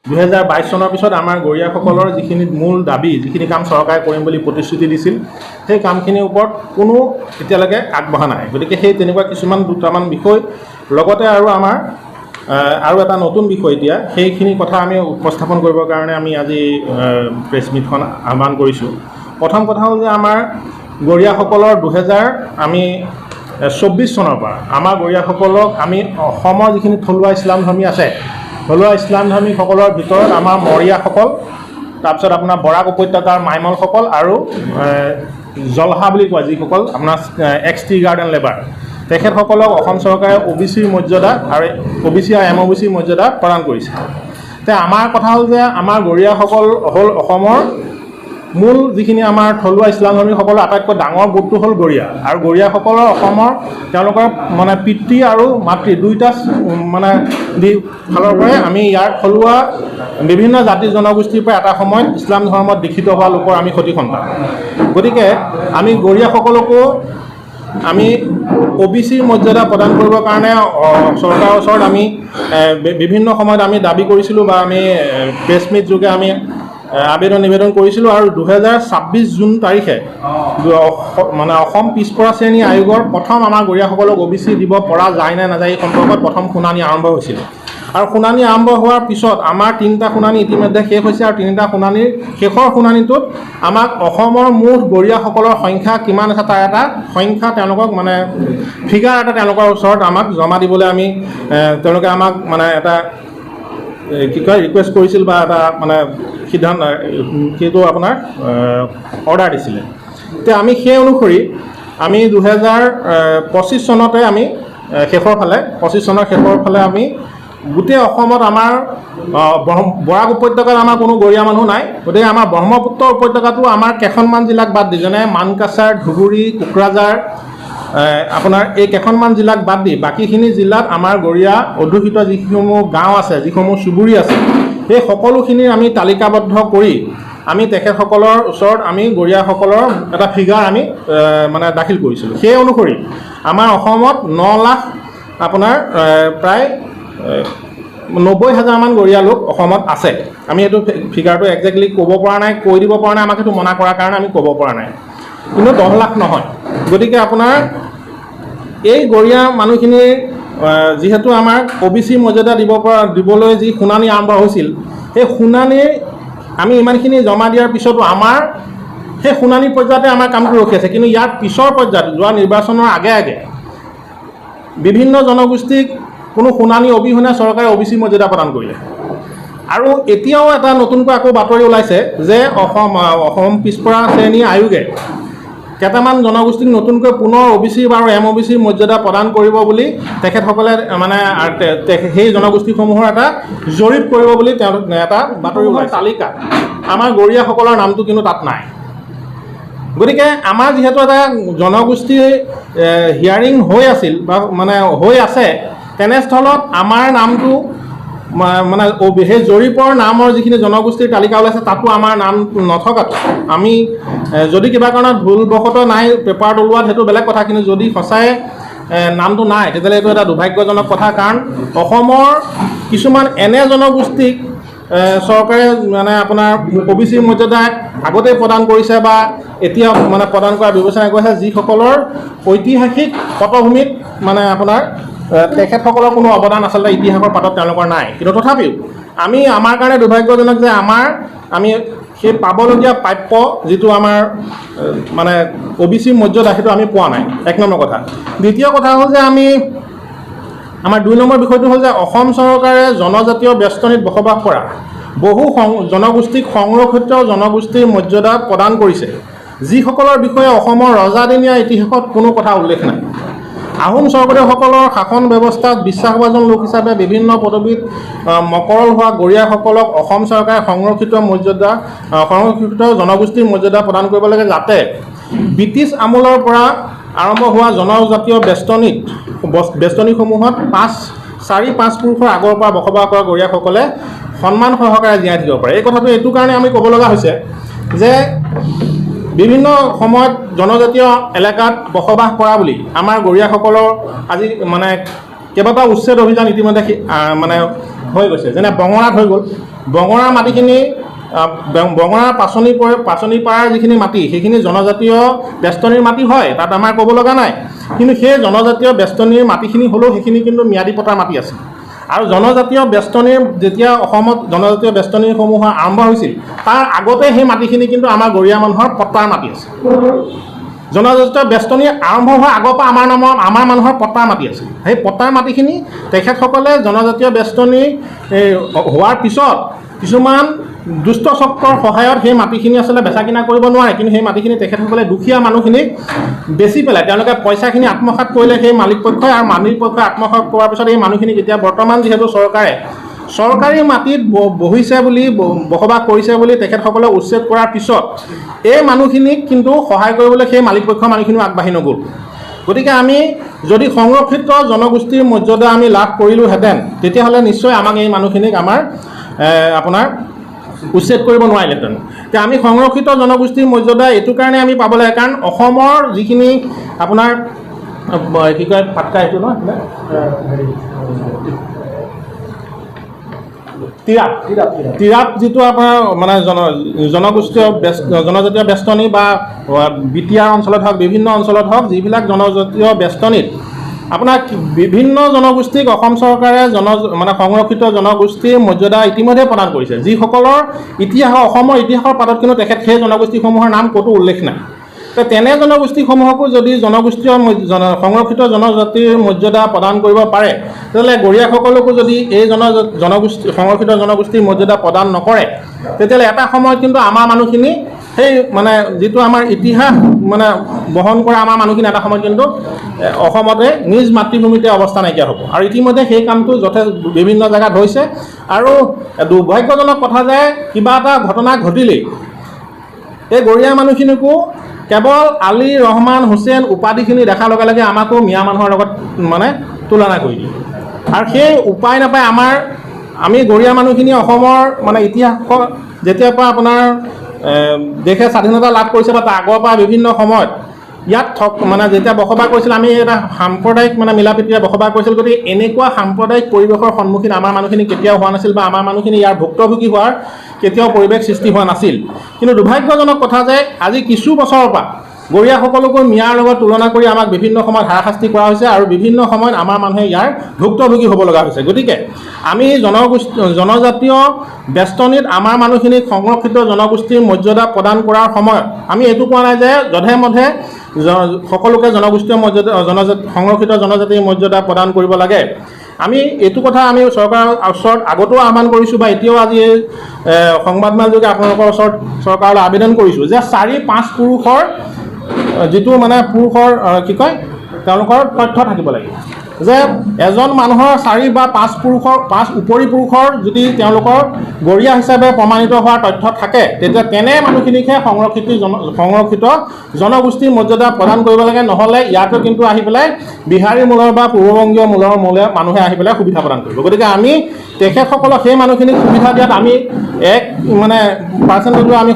2022 চনৰ পিছত আমাৰ গৰীয়াসকলৰ যিখিনি মূল দাবী, যিখিনি কাম চৰকাৰে কৰিম বুলি প্ৰতিশ্ৰুতি দিছিল, সেই কামখিনিৰ ওপৰত কোনো এতিয়ালৈকে আগবঢ়া নাই। গতিকে সেই তেনেকুৱা কিছুমান দুটামান বিষয়, লগতে আৰু এটা নতুন বিষয় এতিয়া, সেইখিনি কথা আমি উপস্থাপন কৰিবৰ কাৰণে আমি আজি প্ৰেছ মিটখন আহ্বান কৰিছোঁ। প্ৰথম কথা হ'ল যে আমাৰ গৰীয়াসকলৰ 2024 চনৰ পৰা আমাৰ গৰীয়াসকলক আমি অসমৰ যিখিনি থলুৱা ইছলামধৰ্মী আছে, থলুৱা ইছলামধৰ্মীসকলৰ ভিতৰত আমাৰ মৰিয়াসকল, তাৰপিছত আপোনাৰ বৰাক উপত্যকাৰ মাইমলসকল আৰু জলহা বুলি কোৱা যিসকল আপোনাৰ এক্স টি গাৰ্ডেন লেবাৰ, তেখেতসকলক অসম চৰকাৰে OBCৰ মৰ্যাদা আৰু OBC আৰু MOBCৰ মৰ্যাদা প্ৰদান কৰিছে। আমাৰ কথা হ'ল যে আমাৰ গৰীয়াসকল হ'ল অসমৰ মূল যিখিনি আমাৰ থলুৱা ইছলামধৰ্মীসকলৰ আটাইতকৈ ডাঙৰ গোটটো হ'ল গৰীয়া, আৰু গৰীয়াসকলৰ অসমৰ তেওঁলোকৰ মানে পিতৃ আৰু মাতৃ দুয়োটা মানে ফালৰ পৰাই আমি ইয়াৰ থলুৱা বিভিন্ন জাতি জনগোষ্ঠীৰ পৰা এটা সময়ত ইছলাম ধৰ্মত দীক্ষিত হোৱা লোকৰ আমি সতি সন্তান। গতিকে আমি গৰীয়াসকলকো আমি OBCৰ মৰ্যাদা প্ৰদান কৰিবৰ কাৰণে চৰকাৰৰ ওচৰত আমি বিভিন্ন সময়ত আমি দাবী কৰিছিলোঁ বা আমি প্ৰেছ মিট যোগে আমি নিবেদন কৰিছিলোঁ। আৰু 2026 জুন তাৰিখে মানে অসম পিছপৰা শ্ৰেণী আয়োগৰ প্ৰথম আমাৰ গৰীয়াসকলক OBC দিব পৰা যায় নে নাযায় এই সন্দৰ্ভত প্ৰথম শুনানি আৰম্ভ হৈছিল। আৰু শুনানি আৰম্ভ হোৱাৰ পিছত আমাৰ 3টা শুনানি ইতিমধ্যে শেষ হৈছে, আৰু 3টা শুনানিৰ শেষৰ শুনানিটোত আমাক অসমৰ মুঠ গৰীয়াসকলৰ সংখ্যা কিমান আছে তাৰ এটা সংখ্যা তেওঁলোকক মানে ফিগাৰ এটা তেওঁলোকৰ ওচৰত আমাক জমা দিবলৈ আমি তেওঁলোকে আমাক মানে এটা ৰিকুৱেষ্ট কৰিছিল বা এটা মানে সিদ্ধান্ত সেইটো আপোনাৰ অৰ্ডাৰ দিছিলে। এতিয়া আমি সেই অনুসৰি আমি 2025 চনতে আমি পঁচিছ চনৰ শেষৰ ফালে আমি গোটেই অসমত আমাৰ বৰাক উপত্যকাত আমাৰ কোনো গৰীয়া মানুহ নাই। গতিকে আমাৰ ব্ৰহ্মপুত্ৰ উপত্যকাটো আমাৰ কেইখনমান জিলাক বাদ দি, যেনে মানকাছাৰ, ধুবুৰী, কোকৰাঝাৰ, আপোনাৰ এই কেইখনমান জিলাক বাদ দি বাকীখিনি জিলাত আমাৰ গৰীয়া অধ্যুষিত যিসমূহ গাঁও আছে, যিসমূহ চুবুৰী আছে, সেই সকলোখিনি আমি তালিকাবদ্ধ কৰি আমি তেখেতসকলৰ ওচৰত আমি গৰীয়াসকলৰ এটা ফিগাৰ আমি মানে দাখিল কৰিছিলোঁ। সেই অনুসৰি আমাৰ অসমত 9 লাখ আপোনাৰ প্ৰায় 90,000 মান গৰীয়া লোক অসমত আছে। আমি এইটো ফিগাৰটো একজেক্টলি ক'ব পৰা নাই, কৈ দিব পৰা নাই, আমাক সেইটো মনা কৰাৰ কাৰণে আমি ক'ব পৰা নাই, কিন্তু 10 লাখ নহয়। গতিকে আপোনাৰ এই গৰীয়া মানুহখিনিৰ যিহেতু আমাক OBC মৰ্যাদা দিবলৈ যি শুনানি আৰম্ভ হৈছিল, সেই শুনানিৰ আমি ইমানখিনি জমা দিয়াৰ পিছতো আমাৰ সেই শুনানি পৰ্যায়তে আমাৰ কামটো ৰখি আছে। কিন্তু ইয়াৰ পিছৰ পৰ্যায়ত যোৱা নিৰ্বাচনৰ আগে বিভিন্ন জনগোষ্ঠীক কোনো শুনানি অবিহনে চৰকাৰে OBC মৰ্যাদা প্ৰদান কৰিলে। আৰু এতিয়াও এটা নতুনকৈ আকৌ বাতৰি ওলাইছে যে অসম পিছপৰা শ্ৰেণী আয়োগে কেইটামান জনগোষ্ঠীক নতুনকৈ পুনৰ OBC আৰু MOBCৰ মৰ্যাদা প্ৰদান কৰিব বুলি তেখেতসকলে মানে সেই জনগোষ্ঠীসমূহৰ এটা জৰীপ কৰিব বুলি তেওঁলোক এটা বাতৰি ওলাইছে। তালিকা আমাৰ গৰীয়াসকলৰ নামটো কিন্তু তাত নাই। গতিকে আমাৰ যিহেতু এটা জনগোষ্ঠী হিয়াৰিং হৈ আছিল বা মানে হৈ আছে, তেনেস্থলত আমাৰ নামটো মানে সেই জৰীপৰ নামৰ যিখিনি জনগোষ্ঠীৰ তালিকা ওলাইছে তাতো আমাৰ নাম নথকাটো আমি যদি কিবা কাৰণত ভুলবশতঃ নাই পেপাৰত ওলোৱাত সেইটো বেলেগ কথা, কিন্তু যদি সঁচাই নামটো নাই তেতিয়াহ'লে এইটো এটা দুৰ্ভাগ্যজনক কথা। কাৰণ অসমৰ কিছুমান এনে জনগোষ্ঠীক চৰকাৰে মানে আপোনাৰ OBCৰ মৰ্যাদা আগতেই প্ৰদান কৰিছে বা এতিয়া মানে প্ৰদান কৰাৰ বিবেচনা কৰিছে, যিসকলৰ ঐতিহাসিক পটভূমিত মানে আপোনাৰ তেখেতসকলৰ কোনো অৱদান আচলতে ইতিহাসৰ পাতত তেওঁলোকৰ নাই। কিন্তু তথাপিও আমাৰ কাৰণে দুৰ্ভাগ্যজনক যে আমি সেই পাবলগীয়া প্ৰাপ্য যিটো আমাৰ মানে OBCৰ মৰ্যাদা সেইটো আমি পোৱা নাই, 1 নম্বৰ কথা। দ্বিতীয় কথা হ'ল যে আমাৰ 2 নম্বৰ বিষয়টো হ'ল যে অসম চৰকাৰে জনজাতীয় বেষ্টনীত বসবাস কৰা বহু জনগোষ্ঠীক সংৰক্ষিত জনগোষ্ঠীৰ মৰ্যাদা প্ৰদান কৰিছে, যিসকলৰ বিষয়ে অসমৰ ৰজাদিনীয়া ইতিহাসত কোনো কথা উল্লেখ নাই। আহোম স্বৰ্গদেউসকলৰ শাসন ব্যৱস্থাত বিশ্বাসভাজন লোক হিচাপে বিভিন্ন পদবীত মকৰল হোৱা গৰীয়াসকলক অসম চৰকাৰে সংৰক্ষিত জনগোষ্ঠীৰ মৰ্যাদা প্ৰদান কৰিব লাগে, যাতে ব্ৰিটিছ আমোলৰ পৰা আৰম্ভ হোৱা জনজাতীয় বেষ্টনীসমূহত 4-5 পুৰুষৰ আগৰ পৰা বসবাস কৰা গৰীয়াসকলে সন্মান সহকাৰে জীয়াই থাকিব পাৰে। এই কথাটো এইটো কাৰণে আমি ক'ব লগা হৈছে যে বিভিন্ন সময়ত জনজাতীয় এলেকাত বসবাস কৰা বুলি আমাৰ গৰীয়াসকলৰ আজি মানে কেইবাটাও উচ্ছেদ অভিযান ইতিমধ্যে মানে হৈ গৈছে। যেনে বঙৰাত হৈ গ'ল, বঙৰাৰ মাটিখিনি বঙৰাৰ পাচনি পাৰাৰ যিখিনি মাটি সেইখিনি জনজাতীয় বেষ্টনীৰ মাটি হয়, তাত আমাৰ ক'ব লগা নাই। কিন্তু সেই জনজাতীয় বেষ্টনীৰ মাটিখিনি হ'লেও সেইখিনি কিন্তু ম্যাদী পট্টাৰ মাটি আছিল। আৰু জনজাতীয় বেষ্টনীৰ যেতিয়া অসমত জনজাতীয় বেষ্টনীসমূহ আৰম্ভ হৈছিল তাৰ আগতে সেই মাটিখিনি কিন্তু আমাৰ গৰীয়া মানুহৰ পট্টাৰ মাটি আছিল। জনজাতীয় বেষ্টনী আৰম্ভ হোৱাৰ আগৰ পৰা আমাৰ মানুহৰ পট্টাৰ মাটি আছিল। সেই পট্টাৰ মাটিখিনি তেখেতসকলে জনজাতীয় বেষ্টনী হোৱাৰ পিছত কিছুমান দুষ্ট চক্ৰৰ সহায়ত সেই মাটিখিনি আচলতে বেচা কিনা কৰিব নোৱাৰে, কিন্তু সেই মাটিখিনি তেখেতসকলে দুখীয়া মানুহখিনিক বেচি পেলাই তেওঁলোকে পইচাখিনি আত্মসাৎ কৰিলে সেই মালিক পক্ষই, আৰু মালিক পক্ষই আত্মসাৎ কৰাৰ পিছত এই মানুহখিনিক এতিয়া বৰ্তমান যিহেতু চৰকাৰী মাটিত বহিছে বুলি বসবাস কৰিছে বুলি তেখেতসকলে উচ্ছেদ কৰাৰ পিছত এই মানুহখিনিক কিন্তু সহায় কৰিবলৈ সেই মালিক পক্ষৰ মানুহখিনিও আগবাঢ়ি নগ'ল। গতিকে আমি যদি সংৰক্ষিত জনগোষ্ঠীৰ মৰ্যাদা আমি লাভ কৰিলোহেঁতেন তেতিয়াহ'লে নিশ্চয় আমাক এই মানুহখিনিক আপোনাৰ উচ্ছেদ কৰিব নোৱাৰিলেহেঁতেন। এতিয়া আমি সংৰক্ষিত জনগোষ্ঠীৰ মৰ্যাদা এইটো কাৰণে আমি পাব লাগে, কাৰণ অসমৰ যিখিনি আপোনাৰ কি কয় ফাটকা এইটো ন তিৰাপ যিটো আপোনাৰ মানে জনজাতীয় বেষ্টনী বা বিটিয়াৰ অঞ্চলত হওক বিভিন্ন অঞ্চলত হওক যিবিলাক জনজাতীয় বেষ্টনীত আপোনাৰ বিভিন্ন জনগোষ্ঠীক অসম চৰকাৰে সংৰক্ষিত জনগোষ্ঠীৰ মৰ্যাদা ইতিমধ্যে প্ৰদান কৰিছে, যিসকলৰ অসমৰ ইতিহাসৰ পাতত কিন্তু সেই জনগোষ্ঠীসমূহৰ নাম ক'তো উল্লেখ নাই। তেনে জনগোষ্ঠীসমূহকো যদি সংৰক্ষিত জনজাতিৰ মৰ্যাদা প্ৰদান কৰিব পাৰে তেতিয়াহ'লে গৰীয়াসকলকো যদি এই সংৰক্ষিত জনগোষ্ঠীৰ মৰ্যাদা প্ৰদান নকৰে তেতিয়াহ'লে এটা সময়ত কিন্তু আমাৰ মানুহখিনি সেই যিটো আমাৰ ইতিহাস বহন কৰা আমাৰ মানুহখিনি এটা সময়ত কিন্তু অসমতে নিজ মাতৃভূমিতে অৱস্থা নাইকিয়া হ'ব। আৰু ইতিমধ্যে সেই কামটো বিভিন্ন জেগাত হৈছে। আৰু দুৰ্ভাগ্যজনক কথা যে কিবা এটা ঘটনা ঘটিলেই এই গৰীয়া মানুহখিনিকো কেৱল আলী ৰহমান হুছেইন উপাধিখিনি দেখাৰ লগে লগে আমাকো মিয়া মানুহৰ লগত তুলনা কৰি দিয়ে। আৰু সেই উপায় নাপায় আমি গৰীয়া মানুহখিনি অসমৰ ইতিহাসৰ যেতিয়াৰ পৰা আপোনাৰ দেশে স্বাধীনতা লাভ কৰিছে বা তাৰ আগৰ পৰা বিভিন্ন সময়ত ইয়াত যেতিয়া বসবাস কৰিছিল আমি এটা সাম্প্ৰদায়িক মিলা প্ৰীতিৰে বসবাস কৰিছিল। গতিকে এনেকুৱা সাম্প্ৰদায়িক পৰিৱেশৰ সন্মুখীন আমাৰ মানুহখিনি কেতিয়াও হোৱা নাছিল বা আমাৰ মানুহখিনি ইয়াৰ ভুক্তভোগী হোৱাৰ কেতিয়াও পৰিৱেশ সৃষ্টি হোৱা নাছিল। কিন্তু দুৰ্ভাগ্যজনক কথা যে আজি কিছু বছৰৰ পৰা গৰীয়াসকলকো মিয়াৰ লগত তুলনা কৰি আমাক বিভিন্ন সময়ত হাৰাশাস্তি কৰা হৈছে আৰু বিভিন্ন সময়ত আমাৰ মানুহে ইয়াৰ ভুক্তভোগী হ'ব লগা হৈছে। গতিকে আমি জনজাতীয় বেষ্টনীত আমাৰ মানুহখিনিক সংৰক্ষিত জনগোষ্ঠীৰ মৰ্যাদা প্ৰদান কৰাৰ সময়ত আমি এইটো কোৱা নাই যে যধে মধে সকলোকে সংৰক্ষিত জনজাতিৰ মৰ্যাদা প্ৰদান কৰিব লাগে। আমি এইটো কথা আমি চৰকাৰৰ ওচৰত আগতেও আহ্বান কৰিছোঁ বা এতিয়াও আজি সংবাদমেল যোগে আপোনালোকৰ ওচৰত চৰকাৰলৈ আবেদন কৰিছোঁ যে 4-5 পুৰুষৰ যিটো পুৰুষৰ কি কয় তেওঁলোকৰ তথ্য থাকিব লাগে, যে এজন মানুহৰ 4 বা 5 উপৰি পুৰুষৰ যদি তেওঁলোকৰ গৰীয়া হিচাপে প্ৰমাণিত হোৱাৰ তথ্য থাকে তেতিয়া তেনে মানুহখিনিকহে সংৰক্ষিত জনগোষ্ঠীৰ মৰ্যাদা প্ৰদান কৰিব লাগে। নহ'লে ইয়াতো কিন্তু আহি পেলাই বিহাৰী মূলৰ বা পূৰ্ববংগীয় মূলৰ মানুহে আহি পেলাই সুবিধা প্ৰদান কৰিব। গতিকে আমি তেখেতসকলক সেই মানুহখিনিক সুবিধা দিয়াত আমি 1% আমি